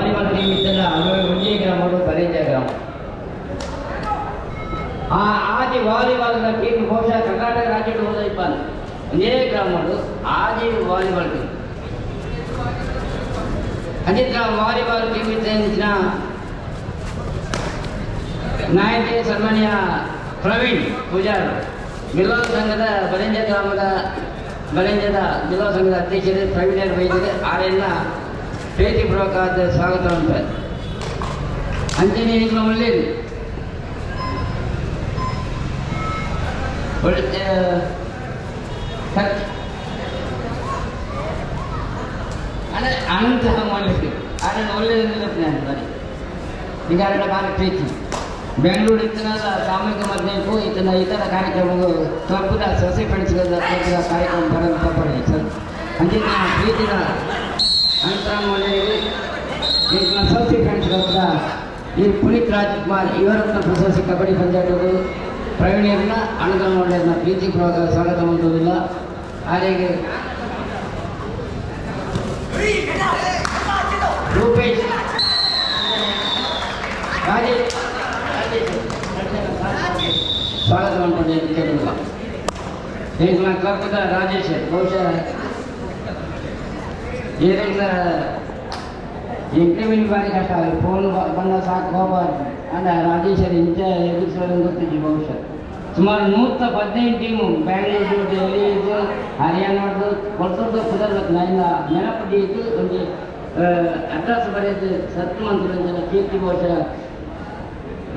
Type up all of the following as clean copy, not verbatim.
Volleyball team ಇದ್ದಲ್ಲ ಒಂದೇ ಗ್ರಾಮಗಳು ಬರೇಂಜ ಗ್ರಾಮ. ಆದಿ ವಾಲಿಬಾಲ್ ಟೀಮ್ ಬಹುಶಃ ಕರ್ನಾಟಕ ರಾಜ್ಯಕ್ಕೆ ಹೋದ ಇಬ್ಬರು ಒಂದೇ ಗ್ರಾಮಗಳು ಆದಿ volleyball team. Ajit volleyball team ಇದ್ದ ನಾಯಕಿ ಸನ್ಮಾನ್ಯ ಪ್ರವೀಣ್ ಪೂಜಾರ್ ಮಿಲೋನ್ ಸಂಘದ ಬಲೆಂಜದ ಮಿಲೋನ್ ಸಂಘದ ಅಧ್ಯಕ್ಷರು ಪ್ರವೀಣ್ ವೈದ್ಯರು ಆರೆಲ್ಲ ಪ್ರೀತಿಪೂರ್ವಕವಾದ ಸ್ವಾಗತ ಅಂತ ಅಂಜನೇ ಒಳ್ಳೆ ಅನಂತ ಮಾಡಲಿಕ್ಕೆ ಆದರೆ ಒಳ್ಳೆಯದನ್ನೆಲ್ಲ ಪ್ಲಾನ್ ಬರೀ ಈಗ ಭಾಳ ಪ್ರೀತಿ ಬೆಂಗಳೂರು ಇತ್ತನಲ್ಲ ಸಾಮೂಹಿಕ ಮಧ್ಯಕ್ಕೂ ಇತರ ಕಾರ್ಯಕ್ರಮಗಳು ತಪ್ಪದ ಸೊಸೆ ಫ್ರೆಂಡ್ಸ್ಗಳ ಕಾರ್ಯಕ್ರಮ ಬರೋದು ತಪ್ಪಡಿ ಸರ್ ಅಂಜಿನ ಪ್ರೀತಿನ ಅಂತರ ಒಳ್ಳೆಯದು ಈಗ ಸೊಸೆ ಫ್ರೆಂಡ್ಸ್ಗಳ ಈ ಪುನೀತ್ ರಾಜ್ಕುಮಾರ್ ಇವರನ್ನ ಪ್ರಶಸ್ತಿ ಕಬಡ್ಡಿ ಪಂದ್ಯಾಟಗಳು ಪ್ರವೀಣ್ಯರನ್ನ ಅನುದಾನ ಒಳ್ಳೆಯದನ್ನ ಪ್ರೀತಿಪೂರ್ವಕ ಸ್ವಾಗತ ಮಾಡುವುದಿಲ್ಲ. ಹಾಗೆ ರೂಪೇಶ್ ರಾಜೇಶ್ ಸ್ವಾಗತ ಮಾಡ್ಕೊಂಡು ಕೇಳಿಲ್ಲ. ಈಗ ನಾನು ಕ್ಲಬ್ದ ರಾಜೇಶ್ ಬಹುಶಃ ಇದರಿಂದ ಇಂಟರ್ವ್ಯೂ ಬಾರಿ ಕಷ್ಟ ಆಗುತ್ತೆ. ಫೋನ್ ಬಂದ ಸಾಕು ಹೋಗಬಾರ್ದು ಅಂದರೆ ರಾಜೇಶರು ಇಂಚ ಎದುರಿಸೋದು ಗೊತ್ತಿದ್ವಿ. ಬಹುಶಃ ಸುಮಾರು 115 ಟೀಮು ಬ್ಯಾಂಗ್ಳೂರು ಡೆಲ್ಲಿ ಇದು ಹರಿಯಾಣದ್ದು ಕೊಡ್ತದ್ದು ಕುದರ್ಬೇಕು. ನನ್ನ ನೆನಪಡಿ ಇದ್ದು ಒಂದು ಅಡ್ರೆಸ್ ಬರೆಯೋದು ಸತ್ಮಂತ್ರಂಜನ ಕೀರ್ತಿ ಬಹುಶಃ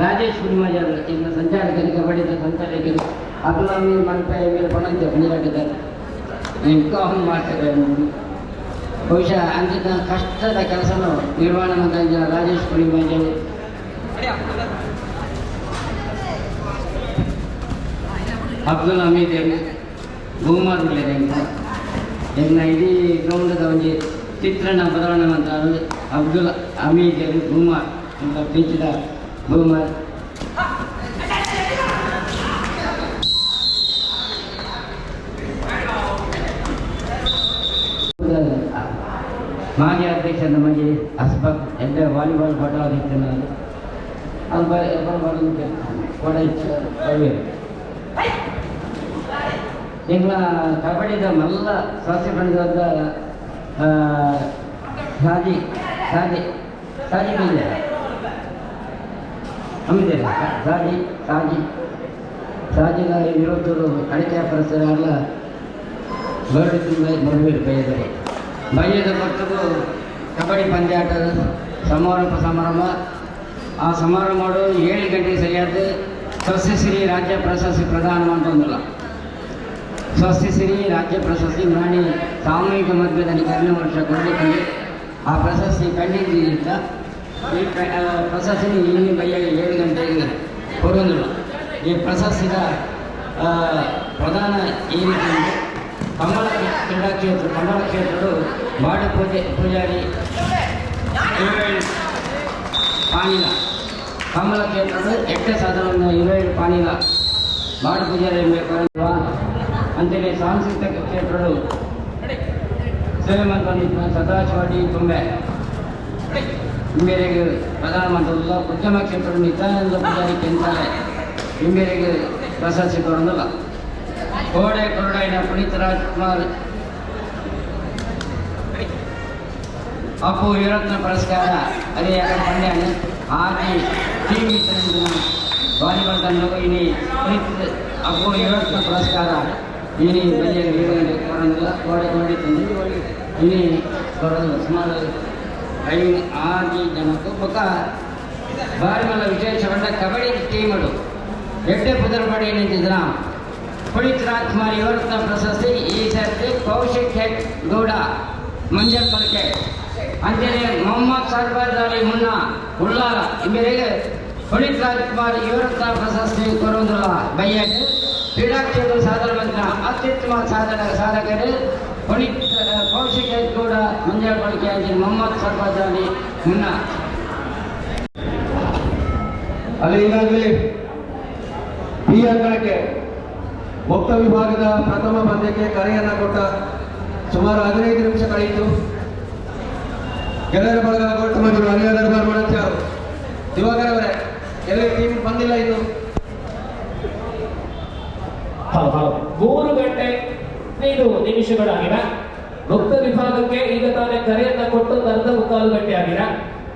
ರಾಜೇಶ್ ಪುಣಿಮಾಜರ್ ಇನ್ನು ಸಂಚಾಲಕರು ಕಬಡ್ಡಿದ ಸಂಚಾಲಕರು ಅಬ್ದುಲ್ ಮಂಟಪ ಮೇಲೆ ಪಣಂತ ನೀರಾಗಿದ್ದಾರೆ ಅವನು ಮಾಡ್ತಾರೆ. ಬಹುಶಃ ಅಂತಿದ್ದ ಕಷ್ಟದ ಕೆಲಸನೂ ನಿರ್ವಹಣೆ ಮಾಡಿದ ರಾಜೇಶ್ ಪುಣಿಮಾಜರು ಅಬ್ದುಲ್ ಹಮೀದ್ ಭೂಮಾರ್ ಇನ್ನು ಇಡೀ ಗ್ರೌಂಡದ ಒಂದು ಚಿತ್ರಣ ಬದಲಾವಣೆ ಮಾಡ್ತಾರೆ. ಅಬ್ದುಲ್ ಹಮೀದ್ ಭೂಮಾರ್ ಅಂತ ಪ್ರೀತಿದ ಭೂಮಾರ್ ಮಾಜಿ ಅಧ್ಯಕ್ಷ ನಮಗೆ ಅಸ್ಬಕ್ ಎಲ್ಲ ವಾಲಿಬಾಲ್ ಪಟವಾದಿತ್ತು. ನಾನು ಈಗ ಕಬಡ್ಡಿದ ಮಲ್ಲ ಸಸ್ಯ ಪಂದ್ಯದ ಸಾಜಿಲ್ಲ ಅಮ್ಮಿದೆ ಸಾಜಿನ ವಿರೋಧರು ಅಡಿಕೆ ಪರಿಸರ ಎಲ್ಲ ಬರಬೇಕು ಬೈದರೆ ಬೈಯದ ಕೊಟ್ಟದು ಕಬಡ್ಡಿ ಪಂದ್ಯಾಟದ ಸಮಾರಂಭ. ಆ ಸಮಾರಂಭ 7 ಗಂಟೆಗೆ ಸರಿಯಾದ ಸ್ವಸ್ತಿಶ್ರೀ ರಾಜ್ಯ ಪ್ರಶಸ್ತಿ ಪ್ರದಾನ ಮಾಡೋದಿಲ್ಲ. ಸ್ವಸ್ತಿಶ್ರೀ ರಾಜ್ಯ ಪ್ರಶಸ್ತಿ ಮಾಡಿ ಸಾಮೂಹಿಕ ಮಧ್ಯದಲ್ಲಿ 2ನೇ ವರ್ಷ ಕೊಡಲಿಕ್ಕೆ ಆ ಪ್ರಶಸ್ತಿ ಖಂಡಿತ ಈ ಪ್ರಶಸ್ತಿ ಇಲ್ಲಿ ಬೈಯಾಗಿ 7 ಗಂಟೆಗೆ ಕೊಡೋದಿಲ್ಲ. ಈ ಪ್ರಶಸ್ತಿದ ಪ್ರಧಾನ ಈ ರೀತಿ ಕಮಲ ಕ್ಷೇತ್ರಗಳು ಬಾಡ ಪೂಜಾರಿ ಪಾನಿಲ ಕಮಲ ಕ್ಷೇತ್ರದ 8 ಸಾಧನವನ್ನು 27 ಪಾನಿಲ ಬಾಡ ಪೂಜಾರಿ ಅಂತೇಳಿ ಸಾಂಸ್ಕೃತಿಕ ಕ್ಷೇತ್ರಗಳು ಸೇವೆ ಸದಾಶಿವಾಡಿ ತುಂಬೆ ಹಿಂಬೇರೆಗೆ ಪ್ರಧಾನಮಂತ್ರಿ ಉದ್ಯಮ ಕ್ಷೇತ್ರ ನಿತ್ಯಾನಂದ ಪೂಜಾರಿ ಕೆಂಚಾಲೆ ಹಿಂಬೇರೆಗೆ ಪ್ರಶಸ್ತಿ ಕೊಡೋದಿಲ್ಲ. ಕೋಡೆ ಕೊರಡೈನ ಪುನೀತ್ ರಾಜ್ಕುಮಾರ್ ಅಪ್ಪು ಯುವರತ್ನ ಪುರಸ್ಕಾರ ಅದೇ ಪಂದ್ಯಾನ ಆಗಿ ಟೀಮ್ ವಾಲಿಬಾಲ್ ತಂಡವು ಇನಿ ಪುನೀತ್ ಅಪ್ಪು ಯುವರತ್ನ ಪುರಸ್ಕಾರ ಇನಿ ಬೆಲೆ ಕೊಡೋದಿಲ್ಲ. ಕೋಡೆ ಕೊಂಡಿತ್ತು ಇನಿ ಕೊಡೋದಿಲ್ಲ. ಸುಮಾರು 5-6 ಜನಕ್ಕೂ ಪಕ್ಕ ಭಾರಿ ಮಲ್ಲ ವಿಶೇಷಗೊಂಡ ಕಬಡ್ಡಿ ಟೀಮರು ಎಡ್ಡೆ ಪುದರ್ಪಡಿ ನಿಂತಿದ್ರ ಪುನೀತ್ ರಾಜ್ಕುಮಾರ್ ಯುವರತ್ನ ಪ್ರಶಸ್ತಿ ಈ ಸರ್ತಿ ಕೌಶಿಕ್ ಗೌಡ ಮಂಜಲ್ ಪಲ್ಕೆ ಅಂಜನೆ ಮೊಹಮ್ಮದ್ ಸರ್ಬಾಜ್ ಅಲಿ ಮುನ್ನಾ ಉಳ್ಳಾರ ಇವರಿಗೆ ಪುನೀತ್ ರಾಜ್ಕುಮಾರ್ ಯುವರತ್ನ ಪ್ರಶಸ್ತಿ ಕೊಡುವುದಿಲ್ಲ. ಬೈಯಟ್ ಕ್ರೀಡಾ ಕ್ಷೇತ್ರ ಸಾಧನ ಮಂತ್ರ ಅತ್ಯುತ್ತಮ ಸಾಧಕರು ಪುನೀತ್ ಕೌಶಿಕ್ ಗೌಡ ಮಂಜಲ್ ಪಲ್ಕೆ ಅಂಜನೆ ಮೊಹಮ್ಮದ್ ಸರ್ಬಾಜ್ ಅಲಿ ಮುನ್ನಾ. ಅಲ್ಲಿ ಈಗಾಗಲೇ ಈ ಅಂಕಣಕ್ಕೆ ಮುಕ್ತ ವಿಭಾಗದ ಪ್ರಥಮ ಪಂದ್ಯಕ್ಕೆ ಕರೆಯನ್ನು ಕೊಟ್ಟ ಸುಮಾರು 15 ನಿಮಿಷ ಕಳೆಯಿತು. ಗೆಳೆಯರ ಬಳಗ ಗೌತಮರು ಅನಿಯ ದರ್ಬಾರ್ ಮಾಡುತ್ತಾರೆ. ದಿವಾಕರ್ ಅವರೇ, ಎಲ್ಲಿ ಟೀಮ್ ಬಂದಿಲ್ಲ ಇನ್ನು? 3 ಗಂಟೆ 5 ನಿಮಿಷಗಳಾಗಿವೆ. ಮುಕ್ತ ವಿಭಾಗಕ್ಕೆ ಈಗ ತಾನೇ ಕರೆಯನ್ನ ಕೊಟ್ಟು ಅರ್ಧ ಮುಕ್ಕಾಲು ಗಂಟೆ ಆಗಿದೆ.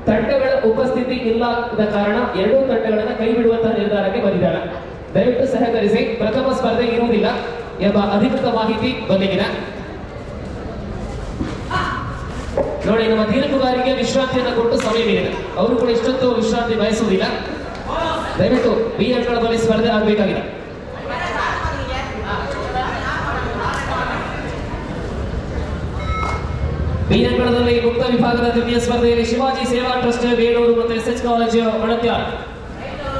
ತಂಡಗಳ ಉಪಸ್ಥಿತಿ ಇಲ್ಲದ ಕಾರಣ 2 ತಂಡಗಳನ್ನ ಕೈ ಬಿಡುವಂತಹ ನಿರ್ಧಾರಕ್ಕೆ ಬಂದಿದ್ದಾರೆ. ದಯವಿಟ್ಟು ಸಹಕರಿಸಿ. ಪ್ರಥಮ ಸ್ಪರ್ಧೆ ಇರುವುದಿಲ್ಲ ಎಂಬ ಅಧಿಕೃತ ಮಾಹಿತಿ ಬಂದಿದೆ. ನೋಡಿ, ನಮ್ಮ ತೀರ್ಪುಗಾರಿಗೆ ವಿಶ್ರಾಂತಿಯನ್ನು ಕೊಟ್ಟು ಸಮಯ ಮೀರಿದೆ. ಅವರು ಕೂಡ ಇಷ್ಟೊತ್ತು ವಿಶ್ರಾಂತಿ ಬಯಸುವುದಿಲ್ಲ. ದಯವಿಟ್ಟು ಬಿ ಅಂಕಣದಲ್ಲಿ ಸ್ಪರ್ಧೆ ಆಗಬೇಕಾಗಿದೆ. ಬಿ ಅಂಕಣದಲ್ಲಿ ಮುಕ್ತ ವಿಭಾಗದ ದ್ವಿತೀಯ ಸ್ಪರ್ಧೆಯಲ್ಲಿ ಶಿವಾಜಿ ಸೇವಾ ಟ್ರಸ್ಟ್ ಬೇಡೂರು ಮತ್ತು ಎಸ್ಎಚ್ ಕಾಲೇಜು ಮಣತ್ಯಾರ್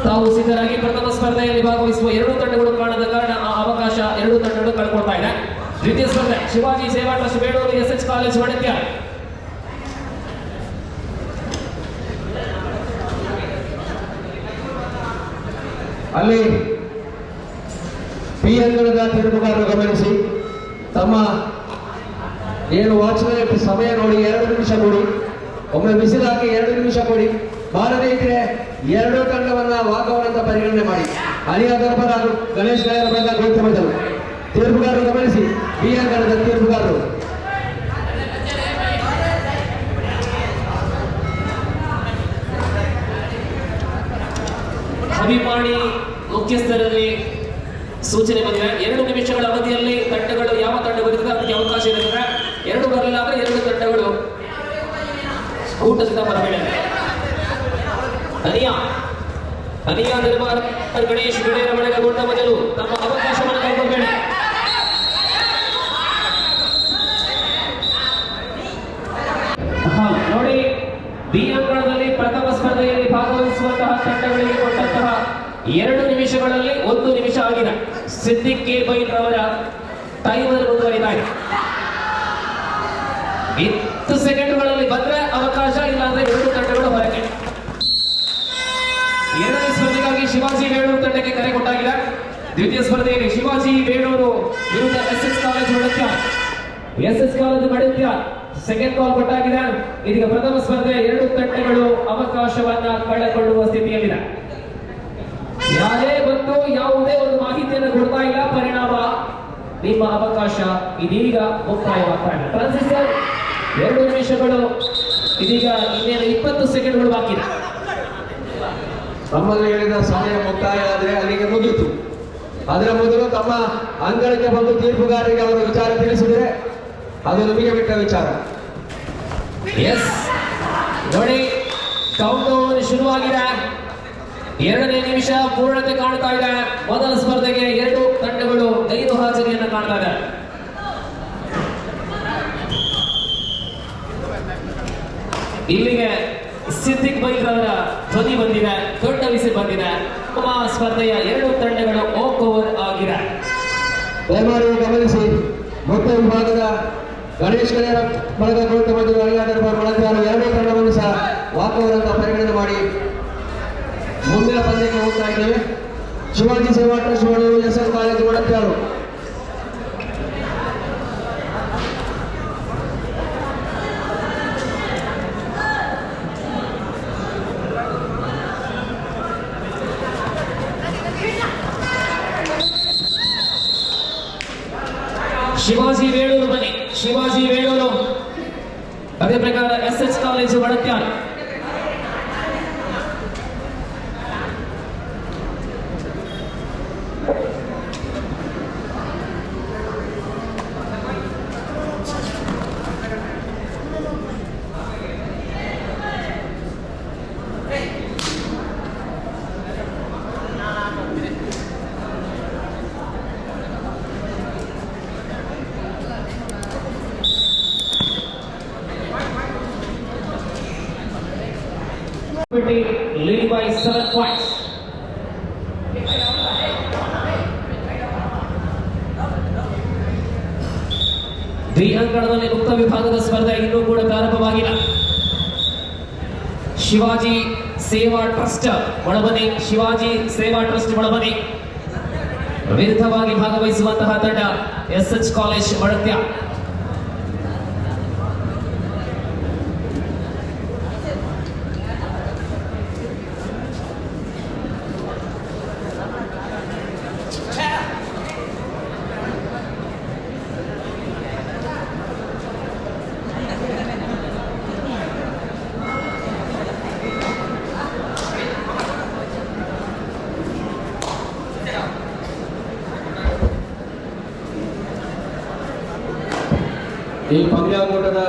ತಾವು ಸಿದ್ಧರಾಗಿ ಪ್ರಥಮ ಸ್ಪರ್ಧೆಯಲ್ಲಿ ಭಾಗವಹಿಸುವ 2 ತಂಡಗಳು ಕಾಣದ ಕಾರಣ ಆ ಅವಕಾಶ 2 ತಂಡಗಳು ಕಳ್ಕೊಳ್ತಾ ಇದೆ. ದ್ವಿತೀಯ ಸ್ಪರ್ಧೆ Shivaji Seva trust ಬೇಡೂರು SH college ಮಣತ್ಯಾರ್. ಅಲ್ಲಿ ಪಿ ಅಂಕಣದ ತೀರ್ಪುಗಾರರು ಗಮನಿಸಿ, ತಮ್ಮ ಏನು ವಾಚ್ಮನ್ ಸಮಯ ನೋಡಿ 2 ನಿಮಿಷ ಕೊಡಿ. ಒಮ್ಮೆ ಬಿಸಿಲು ಹಾಕಿ 2 ನಿಮಿಷ ಕೊಡಿ. ಬಾರದೇ ಇದ್ರೆ 2 ತಂಡವನ್ನ ವಾಕೌಟ್ ಅಂತ ಪರಿಗಣನೆ ಮಾಡಿ. ಅಲಿಯಾ ದರ್ಬಾರ್ ಹಾಗೂ ಗಣೇಶ್ ಗೆಳೆಯರ ಬಳಗ ಗೌತಮರು ತೀರ್ಪುಗಾರರು ಗಮನಿಸಿ, ಬಿ ಅಂಕಣದ ತೀರ್ಪುಗಾರರು. ಅಭಿಮಾನಿ ಮುಖ್ಯಸ್ಥರಲ್ಲಿ ಸೂಚನೆ ಬಂದಿದೆ. 2 ನಿಮಿಷಗಳ ಅವಧಿಯಲ್ಲಿ ತಂಡಗಳು ಯಾವ ತಂಡ ಬರುತ್ತದೆ ಅದಕ್ಕೆ ಅವಕಾಶ ಇರುತ್ತದೆ. 2 ಬರಲಿಲ್ಲ ಅಂದ್ರೆ 2 ತಂಡಗಳು ಊಟದಿಂದ ಬರಬೇಡ. ಅನಿಯಾ ದರ್ಬಾರ್ ಗಣೇಶ್ ಗೆಳೆಯರ ಬಳಗಗೊಂಡ ಮೊದಲು ತಮ್ಮ ಅವಕಾಶವನ್ನು ಕೈಗೊಳ್ಳಬೇಡ. ನೋಡಿ, ಬಿ ಅಂಕಣದಲ್ಲಿ ಪ್ರಥಮ ಸ್ಪರ್ಧೆಯಲ್ಲಿ ಭಾಗವಹಿಸುವಂತಹ ತಂಡಗಳಿಗೆ ಕೊಟ್ಟಂತಹ 2 ನಿಮಿಷಗಳಲ್ಲಿ 1 ನಿಮಿಷ ಆಗಿದೆ. ಸಿದ್ದಿಕ್ ಕೆ ಬೈಲ್ ರವರ ಟೈಮರ್ ಮುಂದುವರಿತಾ ಇದೆ. 10 ಸೆಕೆಂಡ್ಗಳಲ್ಲಿ ಬಂದ್ರೆ ಅವಕಾಶ, ಇಲ್ಲ ಅಂದ್ರೆ 2 ತಂಡಗಳು ಹೊರಗೆ. 2ನೇ ಸ್ಪರ್ಧೆಗಾಗಿ ಶಿವಾಜಿ ಬೇಡೂರು ತಂಡಕ್ಕೆ ಕರೆ ಕೊಟ್ಟಾಗಿದೆ. ದ್ವಿತೀಯ ಸ್ಪರ್ಧೆಯಲ್ಲಿ ಶಿವಾಜಿ ಬೇಡೂರು ವಿರುದ್ಧ ಎಸ್ಎಸ್ ಕಾಲೇಜು ಮಡತ್ಯಾರ್ ಸೆಕೆಂಡ್ ಕಾಲ್ ಕೊಟ್ಟಾಗಿದೆ. ಇದೀಗ ಪ್ರಥಮ ಸ್ಪರ್ಧೆ 2 ತಂಡಗಳು ಅವಕಾಶವನ್ನ ಕಳೆದುಕೊಳ್ಳುವ ಸ್ಥಿತಿಯಲ್ಲಿದೆ. ಯಾರೇ ಬಂದು ಯಾವುದೇ ಒಂದು ಮಾಹಿತಿಯನ್ನು ಕೊಡ್ತಾ ಇಲ್ಲ. ಪರಿಣಾಮ ನಿಮ್ಮ ಅವಕಾಶ ಇದೀಗ ಮುಕ್ತಾಯವಾಗ್ತಾ ಇದೆ. ಟ್ರಾನ್ಸಿಸ್ಟರ್ 2 ನಿಮಿಷಗಳು, ಇದೀಗ ಇನ್ನೇನು 20 ಸೆಕೆಂಡ್ಗಳು ಬಾಕಿ ಇದೆ. ನಮ್ಮಲ್ಲಿ ಹೇಳಿದ ಸಮಯ ಮುಕ್ತಾಯ ಆದರೆ ಅಲ್ಲಿಗೆ ಮುಗಿಯಿತು. ಅದರ ಮೊದಲು ತಮ್ಮ ಅಂಗಳಕ್ಕೆ ಬಂದು ತೀರ್ಪುಗಾರರಿಗೆ ಅವರು ವಿಚಾರ ತಿಳಿಸಿದರೆ ಅದು ನಿಮಗೆ ಬಿಟ್ಟ ವಿಚಾರ. ಎಸ್, ನೋಡಿ, ಕೌಂಟ್ ಡೌನ್ ಶುರುವಾಗಿದೆ. 2ನೇ ನಿಮಿಷ ಪೂರ್ಣತೆ ಕಾಣ್ತಾ ಇದೆ. ಮೊದಲ ಸ್ಪರ್ಧೆಗೆ 2 ತಂಡಗಳು ಗೈರು ಹಾಜರಿಯನ್ನು ಕಾಣ್ತಾ ಇದೆ. ಇಲ್ಲಿಗೆ ಸಿದ್ದಿಕ್ ಬೈಲ್ ಅವರ ಧ್ವನಿ ಬಂದಿದೆ, ದೊಡ್ಡ ವಿಸಿ ಬಂದಿದೆ. ಸ್ಪರ್ಧೆಯ 2 ತಂಡಗಳು ವಾಕ್ ಓವರ್ ಆಗಿದೆ. ದಯಮಾಡಿ ಗಮನಿಸಿ, ಮುಕ್ತ ವಿಭಾಗದ ಗಣೇಶ್ ಗೆಳೆಯರ ಬಳಗ ಗೌತಮರು ಅಲಿಯಾ ದರ್ಬಾರ್ ಮಣತ್ಯಾರು 2 ತಂಡವನ್ನು ಸಹ ವಾಕ್ ಓವರ್ ಅಂತ ಪರಿಗಣನೆ ಮಾಡಿ ಮುಂದಿನ ಪಂದ್ಯಕ್ಕೆ ಹೋಗ್ತಾ ಇದ್ದೇವೆ. Shivaji Seva trust Bedur SS college Madanthyar. Shivaji Bedur ಬನ್ನಿ. ಶಿವಾಜಿ ಬೇಡೂರು, ಅದೇ ಪ್ರಕಾರ SH college Madanthyar. Lead by 7 points. B ಅಂಕಣದಲ್ಲಿ ಮುಕ್ತ ವಿಭಾಗದ ಸ್ಪರ್ಧೆ ಇನ್ನೂ ಕೂಡ ಪ್ರಾರಂಭವಾಗಿಲ್ಲ. ಶಿವಾಜಿ ಸೇವಾ ಟ್ರಸ್ಟ್ ಒಳಬನಿ, ಶಿವಾಜಿ ಸೇವಾ ಟ್ರಸ್ಟ್ ಒಳಬನಿ ವಿರುದ್ಧವಾಗಿ ಭಾಗವಹಿಸುವಂತಹ ತಂಡ ಎಸ್ಎಚ್ ಕಾಲೇಜ್ ಮಣತ್ಯಾರ್. ಈ ಪಂದ್ಯಾಕೂಟದ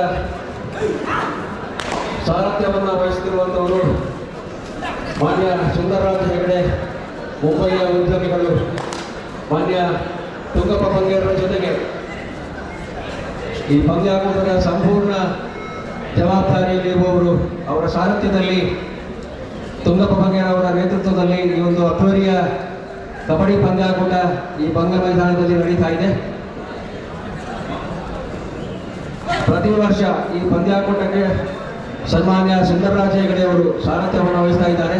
ಸಾರಥ್ಯವನ್ನು ವಹಿಸುತ್ತಿರುವಂಥವರು ಮಾನ್ಯ ಸುಂದರರಾಜ ಹೆಗಡೆ, ಮುಂಬಯಿಯ ಉದ್ಯಮಿಗಳು, ಮಾನ್ಯ ತುಂಗಪ್ಪ ಬಂಗೇರರ ಜೊತೆಗೆ ಈ ಪಂದ್ಯಾಕೂಟದ ಸಂಪೂರ್ಣ ಜವಾಬ್ದಾರಿಯಲ್ಲಿರುವವರು ಅವರ ಸಾರಥ್ಯದಲ್ಲಿ ತುಂಗಪ್ಪ ಬಂಗೇರ ಅವರ ನೇತೃತ್ವದಲ್ಲಿ ಈ ಒಂದು ಅಧ್ವರಿಯ ಕಬಡ್ಡಿ ಪಂದ್ಯಾಕೂಟ ಈ ಬಂಗ ಮೈದಾನದಲ್ಲಿ ನಡೀತಾ ಇದೆ. ಪ್ರತಿ ವರ್ಷ ಈ ಪಂದ್ಯಾಕೂಟಕ್ಕೆ ಸನ್ಮಾನ್ಯ ಸುಂದರರಾಜ ಹೆಗಡೆ ಅವರು ಸಾರಥ್ಯವನ್ನು ವಹಿಸ್ತಾ ಇದ್ದಾರೆ.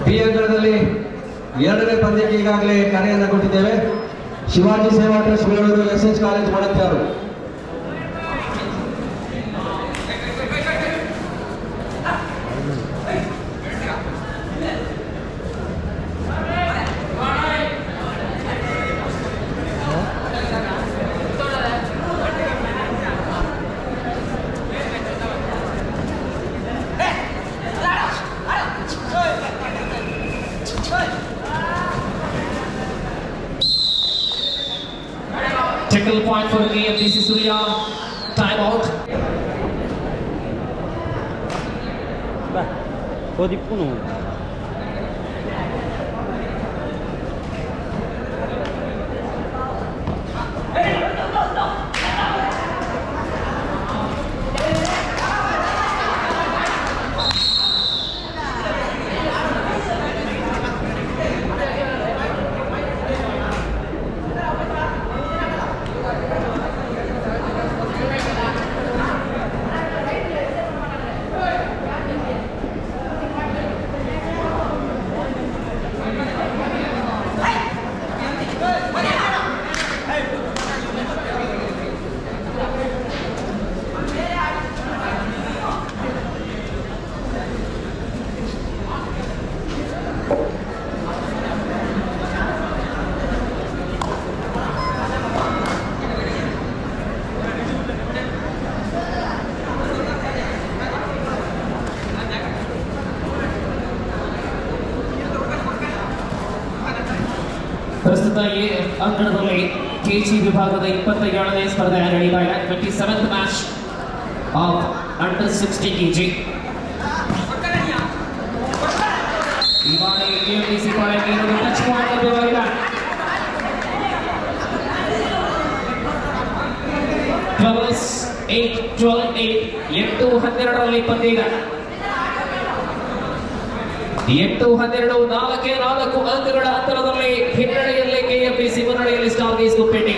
ಬಿ ಅಂಕಣದಲ್ಲಿ 2ನೇ ಪಂದ್ಯಕ್ಕೆ ಈಗಾಗಲೇ ಕರೆಯನ್ನು ಕೊಟ್ಟಿದ್ದೇವೆ. Shivaji Seva trust Bengaluru SS college Madanthyar. Tackle point for KMDC Surya. Time out. 어디 뿌노? ಪ್ರಸ್ತುತ ಈ ಅಂಕಣದಲ್ಲಿ ಕೆಜಿ ವಿಭಾಗದ 27ನೇ ಸ್ಪರ್ಧೆ ನಡೀತಾ ಇದೆ. 27th match of under 60 kg. ಈ ಬಾರಿ KMDC ಪಾಳೆಯಕ್ಕೆ ಟಚ್ ಪಾಯಿಂಟ್ ಲಭ್ಯವಾಗಿದೆ. 12-8 8-12ರಲ್ಲಿ ಪಂದ್ಯ ಇದೆ. 8-12 4 ಅಂಕಗಳ ಅಂತರದಲ್ಲಿ ಹಿನ್ನಡೆಯಲ್ಲಿ KMDC, ಮುನ್ನಡೆಯಲ್ಲಿ ಸ್ಟಾರ್ ಗೇಸ್ ಗುಪ್ಪೇಟೆ.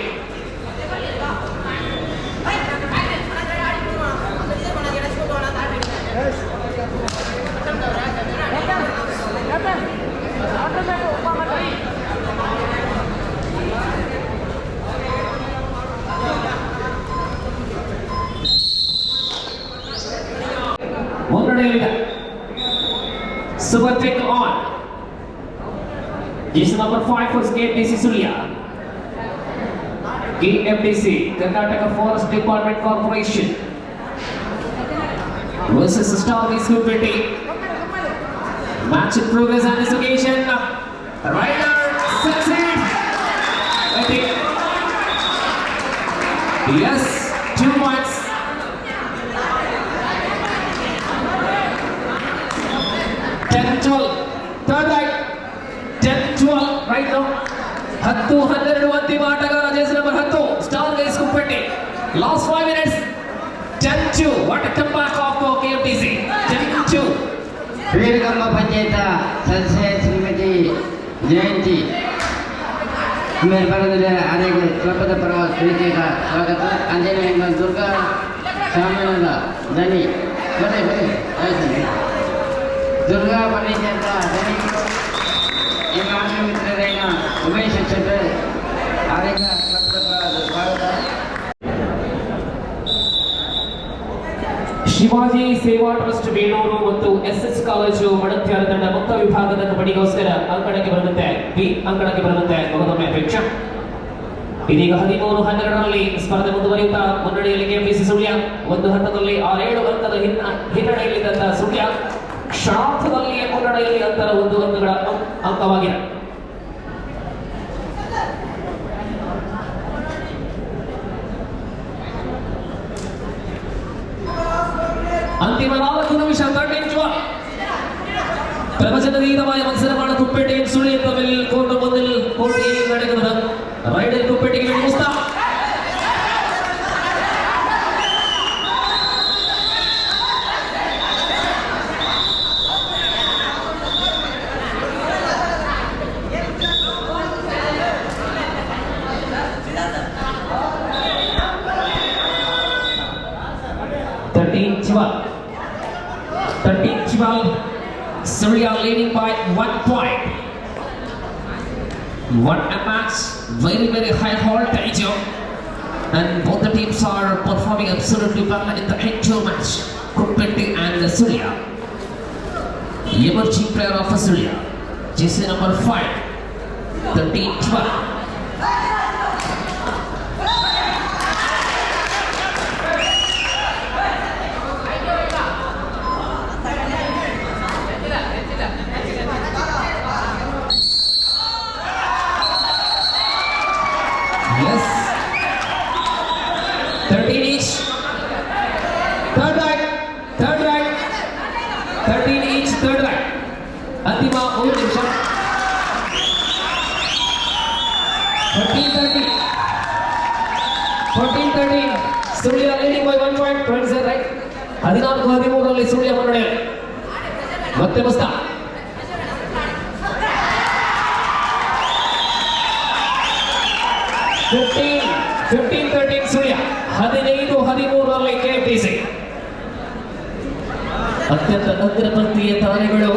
ಮುನ್ನಡೆಯಲ್ಲಿದೆ. Super take on. This is number 5 for KMDC Surya. KMDC, Karnataka Forest Department Corporation versus Star Gate Guppéte. Match in progress on this occasion. Rider succeed. Yes, 2 points. Third right, 10-12 right now. 10-12 ಅಂತಿಮ ಆಟಗಾರ Jersey number 10 star guys ಗುಪ್ಪೇಟೆ. Last 5 minutes. 10-2. What a comeback of KMDC. 10-2. ವೀರಗಮ್ಮ panchayat ಸದಸ್ಯ ಶ್ರೀಮತಿ ಜಯಂತಿ ಮೇಲ್ಭಾಗದಲ್ಲಿ ಆನೆಗೆ ಕ್ಲಬ್ದ ಪರ ಪ್ರೀತಿಯ ಸ್ವಾಗತ. ಆಂಜನೇಯ ದುರ್ಗಾ ಶಾಮನದ ದನಿ ದುರ್ಗಾ ಪಂಚಾಯತ ದನಿ ಈಗ ಆಂಗ್ಲ ಮಿತ್ರರೈನ ಉಮೇಶ್ ಚಂದ್ರ ಆನೆಗ ಕ್ಲಬ್ದ ಪರ ಸ್ವಾಗತ. ಶಿವಾಜಿ ಸೇವಾ ಟ್ರಸ್ಟ್ ಬೇಲೂರು ಮತ್ತು SS ಕಾಲೇಜು ಮಡತ್ಯಾರ ತಂಡ ಮುಕ್ತ ವಿಭಾಗದ ಕಬಡ್ಡಿಗೋಸ್ಕರ ಅಂಕಣಕ್ಕೆ ಬರುತ್ತದೆ. ಬಿ ಅಂಕಣಕ್ಕೆ ಬರುತ್ತದೆ ಮಗದೊಮ್ಮೆ ಅಪೇಕ್ಷೆ. ಇದೀಗ 13-12ರಲ್ಲಿ ಸ್ಪರ್ಧೆ ಮುಂದುವರಿಯುತ್ತಾ ಮುನ್ನಡೆಯಲ್ಲಿ KMDC ಸುಳ್ಯ. ಒಂದು ಹಂತದಲ್ಲಿ 6-7 ಅಂಕದ ಹಿನ್ನಡೆಯಲ್ಲಿದ್ದಂತಹ ಸುಳ್ಯ ಕ್ಷಣಾರ್ಥದಲ್ಲಿಯೇ ಮುನ್ನಡೆಯಲ್ಲಿ ಅಂತರ 1 ಅಂಕಗಳ ಅಂಕವಾಗಿದೆ. ಅಂತಿಮ 4 ನಿಮಿಷ 13-12. പ്രവചനതീതമായ മത്സരമാണ് കുപ്പേട്ടയും സുള്ളിയും തമ്മിൽ കോർട്ട് മുന്നിൽ കോർട്ടിയിൽ നടക്കുന്നത്. റൈഡൽ കുപ്പേട്ടയ്ക്ക് വേണ്ടി Musthaf. Surya leading by 1 point. What a match, very high voltage, and both the teams are performing absolutely well in the actual match. Kuppeti and Surya. Emerging player of Surya, jersey number 5, 13-12. Yes. 13 each. Third right. 13 each, third right. Antima 1 ನಿಮಿಷ. 14-13. Surya leading by 1 point. Friends are right. 14-13 ರಲ್ಲಿ ಸುಳ್ಯ ಮುನ್ನಡೆ. ಮತ್ತೆ ಮುಸ್ತಾಫ್. 15-13 ಸುಳ್ಯ. 15-13 ರಲ್ಲಿ KFTC. ಅತ್ಯಂತ ಅಗ್ರಪಂಕ್ತಿಯ ತಾರೆಗಳು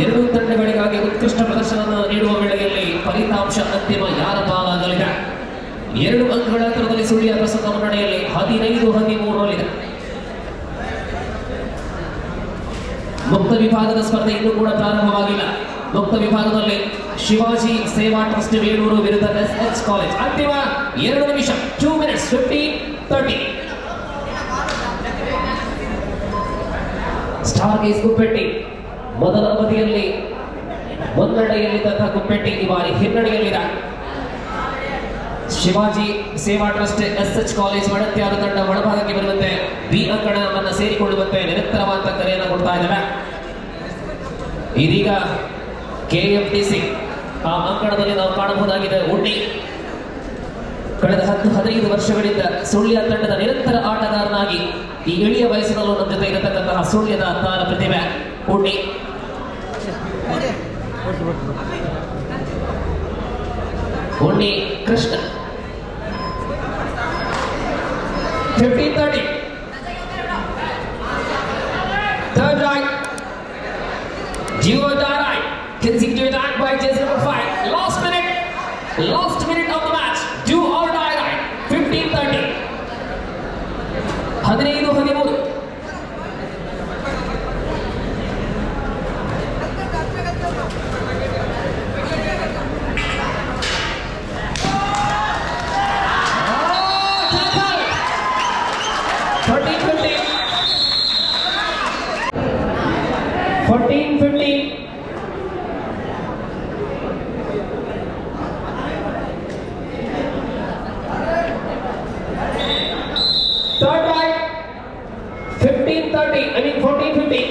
ಎರಡೂ ತಂಡಗಳಿಗಾಗಿ ಉತ್ಕೃಷ್ಟ ಪ್ರದರ್ಶನ ನೀಡುವ ವೇಳೆಯಲ್ಲಿ ಫಲಿತಾಂಶ ಅಂತಿಮ ಯಾರ ಪಾಲಾಗಲಿದೆ. 2 ಅಂಕಗಳ ಅಂತರದಲ್ಲಿ ಸುಳ್ಯ ಪ್ರಸ್ತುತ ಮುನ್ನಡೆಯಲ್ಲಿ 15-13 ರಲ್ಲಿದೆ. ಮುಕ್ತ ವಿಭಾಗದ ಸ್ಪರ್ಧೆ ಇನ್ನೂ ಕೂಡ ಪ್ರಾರಂಭವಾಗಿಲ್ಲ. ಮುಕ್ತ ವಿಭಾಗದಲ್ಲಿ ಶಿವಾಜಿ ಸೇವಾ ಟ್ರಸ್ಟ್ ಬೇಲೂರು ವಿರುದ್ಧ SH ಕಾಲೇಜ್. ಅಂತಿಮ 2 ನಿಮಿಷ 2 minutes 15-13. ಸ್ಟಾರ್ ಗೇಸ್ ಕುಪ್ಪೆಟ್ಟಿ ಮೊದಲ ಅವಧಿಯಲ್ಲಿ ಮುನ್ನಡೆಯಲ್ಲಿದ್ದಂತಹ ಕುಪ್ಪೆಟ್ಟಿ ಈ ಬಾರಿ ಹಿನ್ನಡೆಯಲ್ಲಿದೆ. Shivaji Seva trust SH college ಒಡತಿಯಾದ ತಂಡ ಒಳಭಾಗಕ್ಕೆ ಬರುವಂತೆ ಬಿ ಅಂಕಣ ನಮ್ಮನ್ನು ಸೇರಿಕೊಳ್ಳುವಂತೆ ನಿರಂತರವಾದ ಕರೆಯನ್ನು ಕೊಡ್ತಾ ಇದ್ದಾವೆ. ಇದೀಗ KFTC ಆ ಅಂಕಣದಲ್ಲಿ ನಾವು ಕಾಣಬಹುದಾಗಿದೆ. ಉಣ್ಣಿ ಕಳೆದ 10-15 ವರ್ಷಗಳಿಂದ ಸುಳ್ಯ ತಂಡದ ನಿರಂತರ ಆಟಗಾರನಾಗಿ ಈ ಎಳೆಯ ವಯಸ್ಸಿನಲ್ಲೂ ನಮ್ಮ ಜೊತೆ ಇರತಕ್ಕಂತಹ ಸುಳ್ಯದ ತಾರ ಪ್ರತಿಭೆ ಉಣ್ಣಿ. ಉಣ್ಣಿ Krishna. 15-13. Third right. Gio Darai consecutive attack by jersey number 5. Last minute of the match. Do or die right. 15-13. 15-13. Tackle. 13-15. 14-15. Third right. 15-13. 14-15.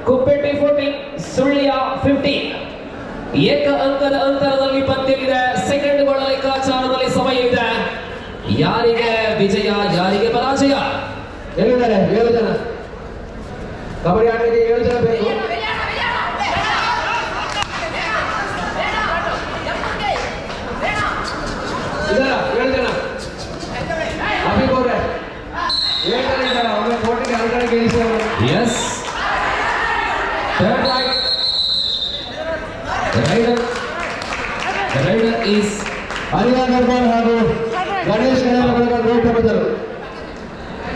Kuppetty 14, Sullia 15. ಏಕ ಅಂಕದ ಅಂತರದಲ್ಲಿ ಪಂದ್ಯವಿದೆ. ಸೆಕೆಂಡ್ಗಳ ಲೆಕ್ಕಾಚಾರದಲ್ಲಿ ಸಮಯ ಇದೆ. ಯಾರಿಗೆ ವಿಜಯ, ಯಾರಿಗೆ ಪರಾಜಯ? ಎಲ್ಲಿದ್ದಾರೆ 7 ಜನ. ಕಬಡ್ಡಿ ಆಟಕ್ಕೆ 7 ಜನ ಬೇಕು. ಇದಾರ 7 ಜನ. ಅಭಿಕ್ ಅವ್ರೆ 7 ಜನ ಇದ್ದಾರೆ. ಅವ್ರ ಕೋಟಿಗೆ ಅಂಕಣ ಗೆಲ್ಲಿಸಿ ಅವರು. Yes. Third right. The rider is area ಗರ್ಭಾರ್ ಹಾಗೂ ಗಣೇಶ್ ಕಳೆಯ ಗೋಪು ಬದಲು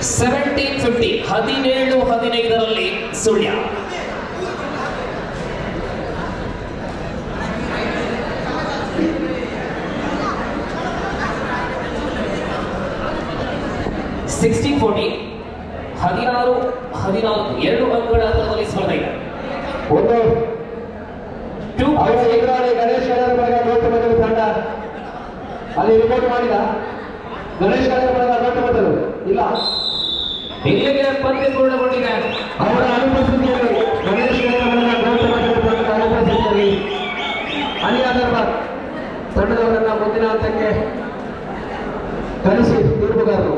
17-15. 17-15ರಲ್ಲಿ ಸುಳ್ಯ. (16-14). 16-14. 2 ಅಂಕಗಳ ಅಂತರದಲ್ಲಿ ಸ್ಪರ್ಧೆ ಇದೆ. ಒಂದು ಗಣೇಶ್ ಕಳೆಯ ಗೋಪು ಬದಲು ತಂಡ ಅಲ್ಲಿ ರಿಪೋರ್ಟ್ ಮಾಡಿದ. ಗಣೇಶ್ ಕಳೆಯ ಗೋಪು ಬದಲು ಇಲ್ಲ. ಇಲ್ಲಿಗೆ ಪಂದ್ಯ ಪೂರ್ಣಗೊಂಡಿದೆ. ಅವರ ಅನುಪಸ್ಥಿತಿಯಲ್ಲಿ ಗಣೇಶ್ ಗೌತಮರನ್ನ ಗೌತಮ ಗೆದ್ದಂತಹ ಅನುಪಸ್ಥಿತಿಯಲ್ಲಿ ಅಲಿಯಾ ದರ್ಬಾರ್ ತಂಡದವರನ್ನ ಮುಂದಿನ ಹಂತಕ್ಕೆ ಕಳಿಸಿ ತೀರ್ಪುಗಾರರು